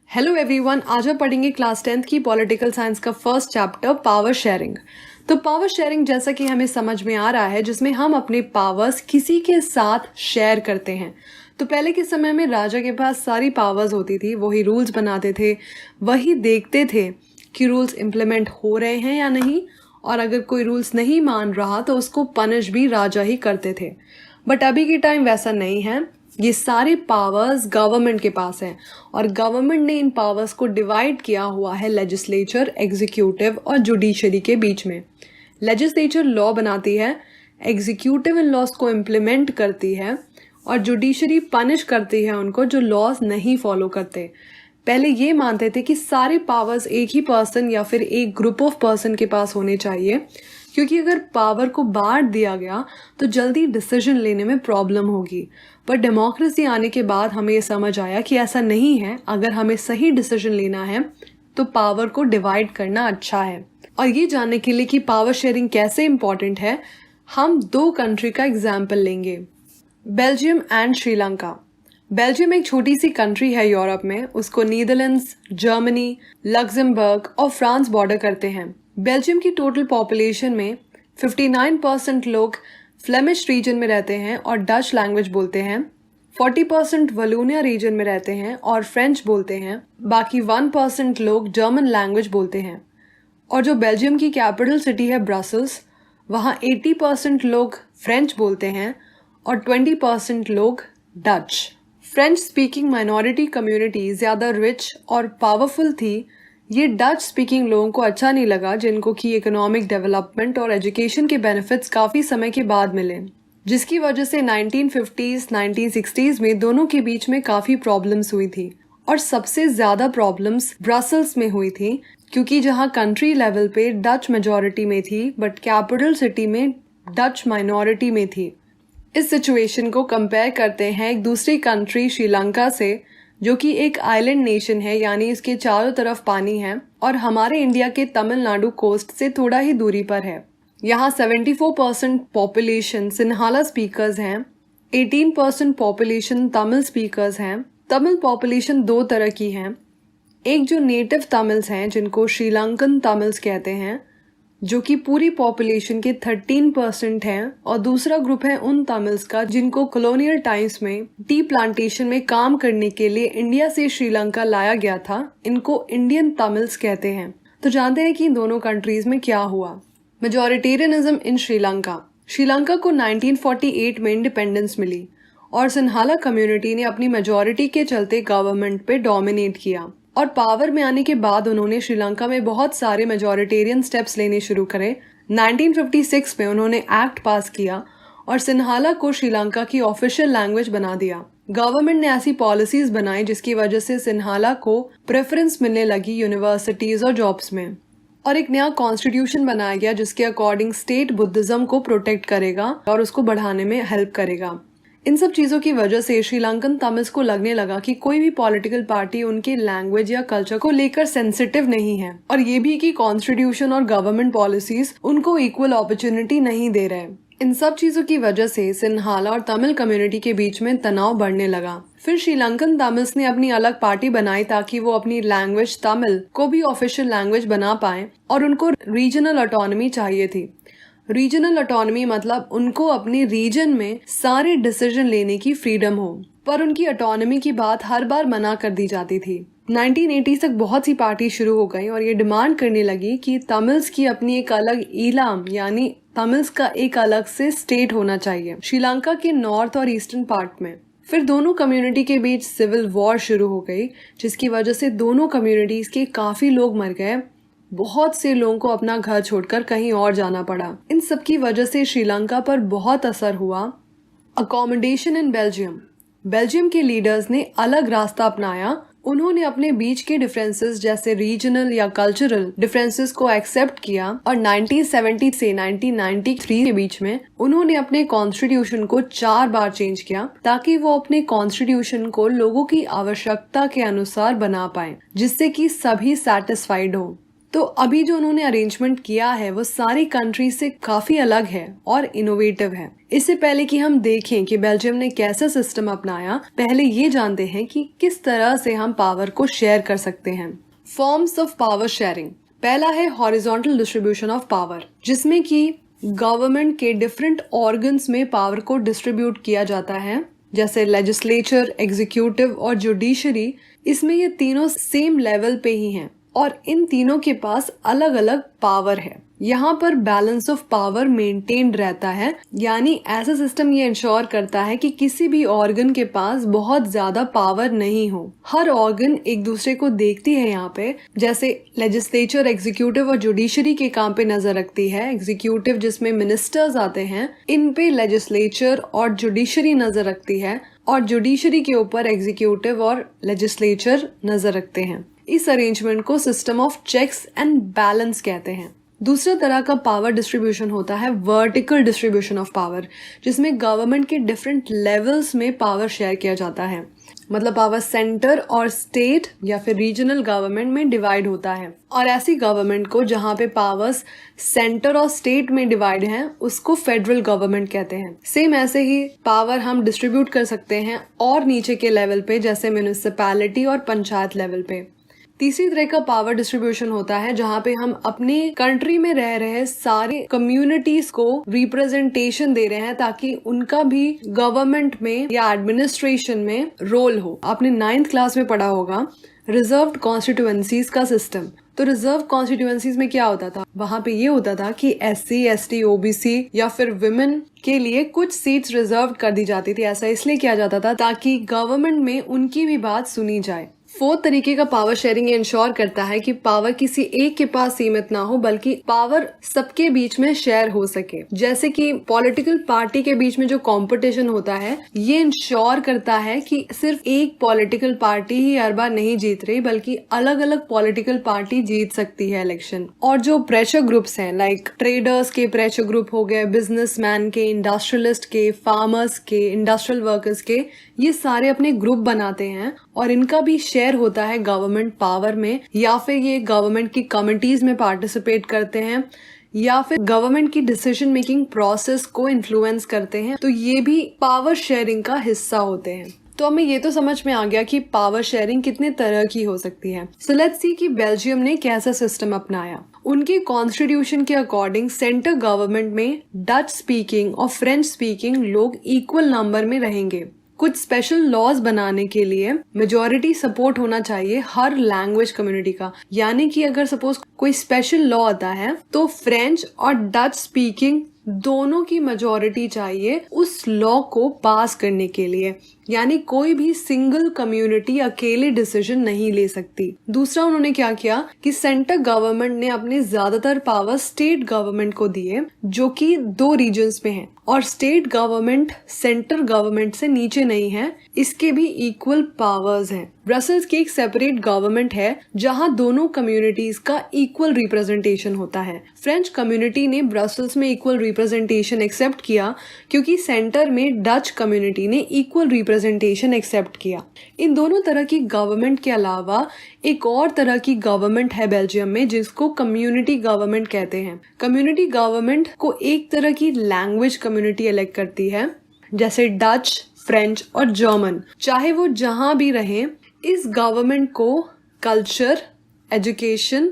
Hello everyone, आज हम पढ़ेंगे क्लास 10th की पॉलिटिकल साइंस का फर्स्ट चैप्टर पावर शेयरिंग। तो पावर शेयरिंग जैसा कि हमें समझ में आ रहा है, जिसमें हम अपने पावर्स किसी के साथ शेयर करते हैं। तो पहले के समय में राजा के पास सारी पावर्स होती थी, वही रूल्स बनाते थे, वही देखते थे कि रूल्स इम्प्लीमेंट हो रहे हैं या नहीं, और अगर कोई रूल्स नहीं मान रहा तो उसको पनिश भी राजा ही करते थे। बट अभी के टाइम वैसा नहीं है, ये सारे पावर्स गवर्नमेंट के पास हैं और गवर्नमेंट ने इन पावर्स को डिवाइड किया हुआ है लेजिस्लेचर, एग्जीक्यूटिव और जुडिशरी के बीच में। लेजिस्लेचर लॉ बनाती है, एग्जीक्यूटिव इन लॉज को इम्प्लीमेंट करती है और जुडिशरी पनिश करती है उनको जो लॉज नहीं फॉलो करते। पहले ये मानते थे कि सारे पावर्स एक ही पर्सन या फिर एक ग्रुप ऑफ पर्सन के पास होने चाहिए, क्योंकि अगर पावर को बांट दिया गया तो जल्दी डिसीजन लेने में प्रॉब्लम होगी। पर डेमोक्रेसी आने के बाद हमें ये समझ आया कि ऐसा नहीं है। अगर हमें सही डिसीजन लेना है तो पावर को डिवाइड करना अच्छा है। और ये जानने के लिए कि पावर शेयरिंग कैसे इंपॉर्टेंट है, हम दो कंट्री का एग्जाम्पल लेंगे, बेल्जियम एंड श्रीलंका। बेल्जियम एक छोटी सी कंट्री है यूरोप में, उसको नीदरलैंड्स, जर्मनी, लग्जमबर्ग और फ्रांस बॉर्डर करते हैं। बेल्जियम की टोटल पॉपुलेशन में 59% लोग फ्लेमिश रीजन में रहते हैं और डच लैंग्वेज बोलते हैं, 40% वलोनिया रीजन में रहते हैं और फ्रेंच बोलते हैं, बाकी 1% लोग जर्मन लैंग्वेज बोलते हैं। और जो बेल्जियम की कैपिटल सिटी है ब्रसल्स, वहाँ 80% लोग फ्रेंच बोलते हैं और 20% लोग Dutch. French speaking minority community ज़्यादा रिच और पावरफुल थी। ये डच स्पीकिंग लोगों को अच्छा नहीं लगा, जिनको कि इकोनॉमिक डेवलपमेंट और एजुकेशन के बेनिफिट्स काफ़ी समय के बाद मिले, जिसकी वजह से 1950s 1960s में दोनों के बीच में काफ़ी प्रॉब्लम्स हुई थी। और सबसे ज़्यादा प्रॉब्लम्स ब्रसल्स में हुई थी, क्योंकि जहाँ कंट्री लेवल पे डच मेजॉरिटी में थी बट कैपिटल सिटी में डच माइनॉरिटी में थी। इस सिचुएशन को कंपेयर करते हैं एक दूसरी कंट्री श्रीलंका से, जो कि एक आइलैंड नेशन है, यानी इसके चारों तरफ पानी है और हमारे इंडिया के तमिलनाडु कोस्ट से थोड़ा ही दूरी पर है। यहाँ 74% पॉपुलेशन सिन्हाला स्पीकर्स हैं, 18% पॉपुलेशन तमिल स्पीकर्स हैं। तमिल पॉपुलेशन दो तरह की है, एक जो नेटिव तमिल्स हैं जिनको श्रीलंकन तमिल्स कहते हैं, जो कि पूरी पॉपुलेशन के 13% हैं, और दूसरा ग्रुप है उन तमिल्स का जिनको कॉलोनियल टाइम्स में टी प्लांटेशन में काम करने के लिए इंडिया से श्रीलंका लाया गया था। इनको इंडियन तमिल्स कहते हैं। तो जानते हैं कि इन दोनों कंट्रीज में क्या हुआ। मेजॉरिटेरियनिज्म इन श्रीलंका। श्रीलंका को 1948 में इंडिपेंडेंस मिली और सिन्हाला कम्युनिटी ने अपनी मेजॉरिटी के चलते गवर्नमेंट पे डोमिनेट किया, और पावर में आने के बाद उन्होंने श्रीलंका में बहुत सारे मेजॉरिटेरियन स्टेप्स लेने शुरू करे। 1956 में उन्होंने एक्ट पास किया और सिन्हाला को श्रीलंका की ऑफिशियल लैंग्वेज बना दिया। गवर्नमेंट ने ऐसी पॉलिसीज बनाई जिसकी वजह से सिन्हाला को प्रेफरेंस मिलने लगी यूनिवर्सिटीज और जॉब्स में, और एक नया कॉन्स्टिट्यूशन बनाया गया जिसके अकॉर्डिंग स्टेट बुद्धिज्म को प्रोटेक्ट करेगा और उसको बढ़ाने में हेल्प करेगा। इन सब चीज़ों की वजह से श्रीलंकन तमिल्स को लगने लगा कि कोई भी पॉलिटिकल पार्टी उनके लैंग्वेज या कल्चर को लेकर सेंसिटिव नहीं है, और ये भी कि कॉन्स्टिट्यूशन और गवर्नमेंट पॉलिसीज उनको इक्वल अपॉर्चुनिटी नहीं दे रहे। इन सब चीज़ों की वजह से सिन्हाला और तमिल कम्युनिटी के बीच में तनाव बढ़ने लगा। फिर श्रीलंकन तमिल्स ने अपनी अलग पार्टी बनाई ताकि वो अपनी लैंग्वेज तमिल को भी ऑफिशियल लैंग्वेज बना पाए, और उनको रीजनल ऑटोनॉमी चाहिए थी। रीजनल ऑटोनॉमी मतलब उनको अपने रीजन में सारे डिसीजन लेने की फ्रीडम हो, पर उनकी ऑटोनॉमी की बात हर बार मना कर दी जाती थी। 1980 तक बहुत सी पार्टी शुरू हो गई और ये डिमांड करने लगी कि तमिल्स की अपनी एक अलग ईलाम, यानी तमिल्स का एक अलग से स्टेट होना चाहिए श्रीलंका के नॉर्थ और ईस्टर्न पार्ट में। फिर दोनों कम्युनिटी के बीच सिविल वॉर शुरू हो गई, जिसकी वजह से दोनों कम्युनिटीज के काफी लोग मर गए। बहुत से लोगों को अपना घर छोड़कर कहीं और जाना पड़ा। इन सब की वजह से श्रीलंका पर बहुत असर हुआ। Accommodation in Belgium. बेल्जियम के लीडर्स ने अलग रास्ता अपनाया। उन्होंने अपने बीच के डिफरेंसेस जैसे रीजनल या कल्चरल डिफरेंसेस को एक्सेप्ट किया, और 1970 से 1993 के बीच में उन्होंने अपने कॉन्स्टिट्यूशन को 4 बार चेंज किया, ताकि वो अपने कॉन्स्टिट्यूशन को लोगों की आवश्यकता के अनुसार बना पाए, जिससे कि सभी सेटिस्फाइड हो। तो अभी जो उन्होंने अरेंजमेंट किया है वो सारी कंट्री से काफी अलग है और इनोवेटिव है। इससे पहले कि हम देखें कि बेल्जियम ने कैसा सिस्टम अपनाया, पहले ये जानते हैं कि किस तरह से हम पावर को शेयर कर सकते हैं। Forms of power sharing. पहला है हॉरिजॉन्टल डिस्ट्रीब्यूशन ऑफ पावर, जिसमें कि गवर्नमेंट के डिफरेंट ऑर्गन्स में पावर को डिस्ट्रीब्यूट किया जाता है, जैसे लेजिस्लेचर, एग्जीक्यूटिव और जुडिशरी। इसमें ये तीनों सेम लेवल पे ही हैं और इन तीनों के पास अलग अलग पावर है। यहाँ पर बैलेंस ऑफ पावर मेंटेन्ड रहता है, यानी ऐसा सिस्टम ये इंश्योर करता है कि किसी भी ऑर्गन के पास बहुत ज्यादा पावर नहीं हो। हर ऑर्गन एक दूसरे को देखती है यहाँ पे, जैसे लेजिस्लेचर, एग्जीक्यूटिव और जुडिशरी के काम पे नजर रखती है। एग्जीक्यूटिव जिसमें मिनिस्टर्स आते हैं, इन पे लेजिस्लेचर और जुडिशरी नजर रखती है और जुडिशरी के ऊपर एग्जीक्यूटिव और लेजिस्लेचर नजर रखते हैं। इस अरेंजमेंट को system of checks and balance कहते हैं। दूसरा तरह का पावर डिस्ट्रीब्यूशन होता है वर्टिकल डिस्ट्रीब्यूशन ऑफ पावर, जिसमें गवर्नमेंट के डिफरेंट लेवल्स में पावर शेयर किया जाता है। मतलब पावर सेंटर और स्टेट या फिर रीजनल गवर्नमेंट में डिवाइड होता है। और ऐसी गवर्नमेंट को जहाँ पे पावर्स सेंटर और स्टेट में डिवाइड हैं, उसको फेडरल गवर्नमेंट कहते हैं। सेम ऐसे ही पावर हम डिस्ट्रीब्यूट कर सकते हैं और नीचे के लेवल पे, जैसे म्यूनिसिपैलिटी और पंचायत लेवल पे। तीसरी तरह का पावर डिस्ट्रीब्यूशन होता है जहाँ पे हम अपनी कंट्री में रह रहे सारे कम्युनिटीज को रिप्रेजेंटेशन दे रहे हैं, ताकि उनका भी गवर्नमेंट में या एडमिनिस्ट्रेशन में रोल हो। आपने 9th क्लास में पढ़ा होगा रिजर्व्ड कॉन्स्टिट्यूएंसीज का सिस्टम। तो रिजर्व कॉन्स्टिट्यूएंसीज में क्या होता था, वहाँ पे ये होता था कि SC, ST, OBC या फिर विमेन के लिए कुछ सीट्स रिजर्व कर दी जाती थी। ऐसा इसलिए किया जाता था ताकि गवर्नमेंट में उनकी भी बात सुनी जाए। फोर्थ तरीके का पावर शेयरिंग इंश्योर करता है कि पावर किसी एक के पास सीमित ना हो, बल्कि पावर सबके बीच में शेयर हो सके। जैसे कि पॉलिटिकल पार्टी के बीच में जो कंपटीशन होता है, ये इंश्योर करता है कि सिर्फ एक पॉलिटिकल पार्टी ही हर बार नहीं जीत रही, बल्कि अलग अलग पॉलिटिकल पार्टी जीत सकती है इलेक्शन। और जो प्रेशर ग्रुप्स हैं, लाइक ट्रेडर्स के प्रेशर ग्रुप हो गए, बिजनेसमैन के, इंडस्ट्रियलिस्ट के, फार्मर्स के, इंडस्ट्रियल वर्कर्स के, ये सारे अपने ग्रुप बनाते हैं और इनका भी शेयर होता है गवर्नमेंट पावर में, या फिर ये गवर्नमेंट की कमिटीज में पार्टिसिपेट करते हैं, या फिर गवर्नमेंट की डिसीजन मेकिंग प्रोसेस को इन्फ्लुएंस करते हैं। तो ये भी पावर शेयरिंग का हिस्सा होते हैं। तो हमें ये तो समझ में आ गया कि पावर शेयरिंग कितने तरह की हो सकती है। सो लेट्स सी कि बेल्जियम ने कैसा सिस्टम अपनाया। उनके कॉन्स्टिट्यूशन के अकॉर्डिंग सेंटर गवर्नमेंट में डच स्पीकिंग और फ्रेंच स्पीकिंग लोग इक्वल नंबर में रहेंगे। कुछ स्पेशल लॉज बनाने के लिए मेजॉरिटी सपोर्ट होना चाहिए हर लैंग्वेज कम्युनिटी का। यानी कि अगर सपोज कोई स्पेशल लॉ आता है तो फ्रेंच और डच स्पीकिंग दोनों की मेजॉरिटी चाहिए उस लॉ को पास करने के लिए। यानी कोई भी सिंगल कम्युनिटी अकेले डिसीजन नहीं ले सकती। दूसरा उन्होंने क्या किया कि सेंटर गवर्नमेंट ने अपने ज्यादातर पावर स्टेट गवर्नमेंट को दिए, जो कि 2 रीजन्स में है, और स्टेट गवर्नमेंट सेंटर गवर्नमेंट से नीचे नहीं है, इसके भी इक्वल पावर्स हैं। ब्रसेल्स की एक सेपरेट गवर्नमेंट है जहां दोनों कम्युनिटीज का इक्वल रिप्रेजेंटेशन होता है। फ्रेंच कम्युनिटी ने ब्रसेल्स में इक्वल रिप्रेजेंटेशन एक्सेप्ट किया क्योंकि सेंटर में डच कम्युनिटी ने इक्वल रिप्रेजेंटेशन एक्सेप्ट किया। इन दोनों तरह की गवर्नमेंट के अलावा एक और तरह की गवर्नमेंट है बेल्जियम में, जिसको कम्युनिटी गवर्नमेंट कहते हैं। कम्युनिटी गवर्नमेंट को एक तरह की लैंग्वेज कम्युनिटी इलेक्ट करती है, जैसे डच, फ्रेंच और जर्मन। चाहे वो जहां भी रहें, इस गवर्नमेंट को कल्चर, एजुकेशन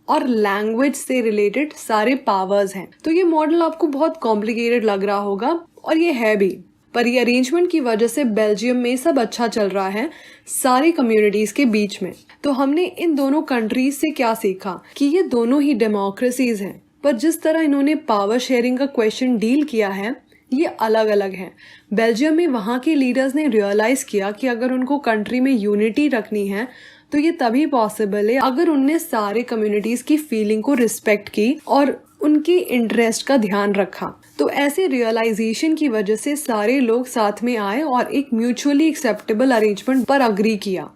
और लैंग्वेज से रिलेटेड सारे पावर्स हैं। तो ये मॉडल आपको बहुत कॉम्प्लिकेटेड लग रहा होगा, और ये है भी, पर ये अरेंजमेंट की वजह से बेल्जियम में सब अच्छा चल रहा है सारी कम्युनिटीज के बीच में। तो हमने इन दोनों कंट्रीज से क्या सीखा कि ये दोनों ही डेमोक्रेसीज हैं, पर जिस तरह इन्होंने पावर शेयरिंग का क्वेश्चन डील किया है ये अलग अलग है। बेल्जियम में वहाँ के लीडर्स ने रियलाइज किया कि अगर उनको कंट्री में यूनिटी रखनी है तो ये तभी पॉसिबल है अगर उनने सारे कम्युनिटीज की फीलिंग को रिस्पेक्ट की और उनकी इंटरेस्ट का ध्यान रखा। तो ऐसे रियलाइजेशन की वजह से सारे लोग साथ में आए और एक म्यूचुअली एक्सेप्टेबल अरेंजमेंट पर अग्री किया।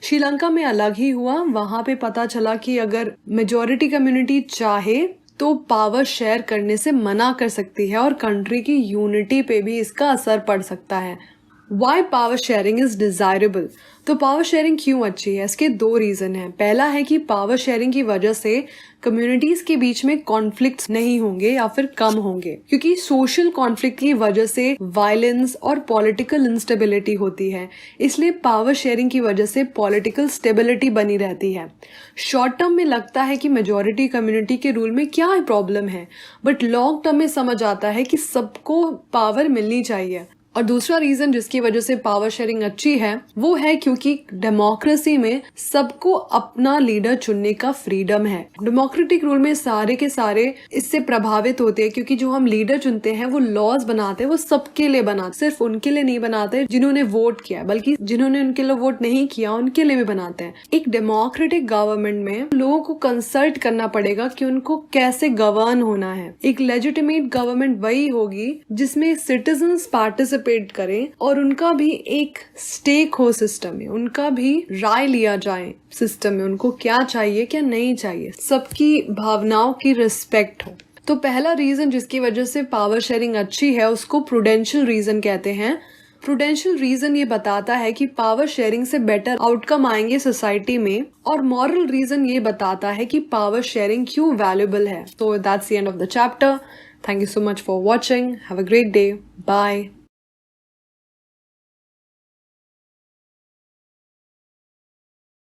श्रीलंका में अलग ही हुआ। वहाँ पे पता चला कि अगर मेजॉरिटी कम्युनिटी चाहे तो पावर शेयर करने से मना कर सकती है और कंट्री की यूनिटी पे भी इसका असर पड़ सकता है। Why power sharing is desirable. तो पावर शेयरिंग क्यों अच्छी है, इसके दो रीजन हैं। पहला है कि पावर शेयरिंग की वजह से कम्युनिटीज के बीच में कॉन्फ्लिक्ट्स नहीं होंगे या फिर कम होंगे, क्योंकि सोशल कॉन्फ्लिक्ट की वजह से वायलेंस और पॉलिटिकल इंस्टेबिलिटी होती है। इसलिए पावर शेयरिंग की वजह से पॉलिटिकल स्टेबिलिटी बनी रहती है। शॉर्ट टर्म में लगता है कि मेजॉरिटी कम्युनिटी के रूल में क्या प्रॉब्लम है, बट लॉन्ग टर्म में समझ आता है कि सबको पावर मिलनी चाहिए। और दूसरा रीजन जिसकी वजह से पावर शेयरिंग अच्छी है वो है क्योंकि डेमोक्रेसी में सबको अपना लीडर चुनने का फ्रीडम है। डेमोक्रेटिक रूल में सारे के सारे इससे प्रभावित होते हैं, क्योंकि जो हम लीडर चुनते हैं वो लॉज बनाते हैं, वो सबके लिए बनाते, सिर्फ उनके लिए नहीं बनाते जिन्होंने वोट किया, बल्कि जिन्होंने उनके लिए वोट नहीं किया उनके लिए भी बनाते हैं। एक डेमोक्रेटिक गवर्नमेंट में लोगों को कंसल्ट करना पड़ेगा कि उनको कैसे गवर्न होना है। एक लेजिटिमेट गवर्नमेंट वही होगी जिसमें सिटीजन्स पार्टिसिपेट करें और उनका भी एक स्टेक हो सिस्टम में, उनका भी राय लिया जाए सिस्टम में, उनको क्या चाहिए क्या नहीं चाहिए, सबकी भावनाओं की रिस्पेक्ट हो। तो पहला रीजन जिसकी वजह से पावर शेयरिंग अच्छी है उसको प्रूडेंशियल रीजन कहते हैं। प्रूडेंशियल रीजन ये बताता है कि पावर शेयरिंग से बेटर आउटकम आएंगे सोसाइटी में, और मॉरल रीजन ये बताता है कि पावर शेयरिंग क्यों वैल्यूएबल है। तो that's the end of the chapter. Thank you so much for watching. Have a great day. Bye.